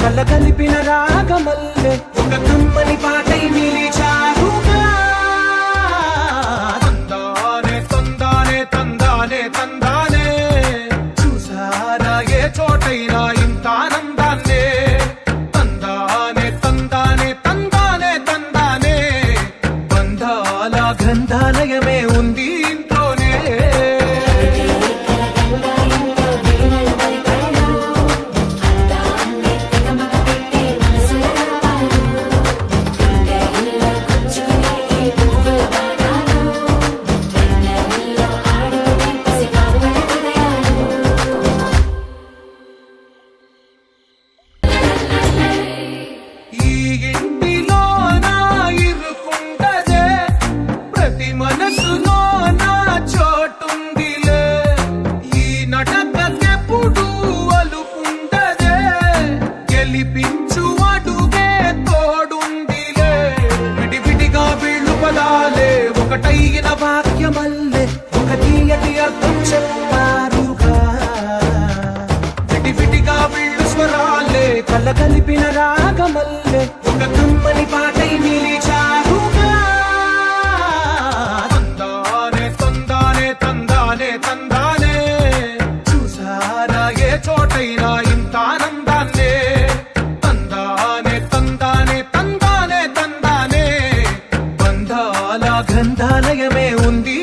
కలగలిపిన రాగమల్లె ఒక కమ్మని పాటై నిలిచారుగా తందానే తందానే తందానే తందానే చూసారా ఏ చోటైనా ఇంత ఆనందాన్నే తందానే తందానే తందానే తందానే బంధాల గ్రంథాలయమే ఉంది ఇంట్లోనే ఒకటైన వాక్యమల్లె ఒక తీయటి అర్థం చెప్పారుగా విడివిడిగా వీళ్ళు స్వరాలే కలగలిపిన రాగమల్లె ఒక కమ్మని పాటై నిలిచారుగా తందానే తందానే తందానే తందానే చూసారా ఏ చోటైనా ఇంత ఆనందాన్నే తందానే తందానే తందానే తందానే బంధాల గ్రంథాలయమే ఉంది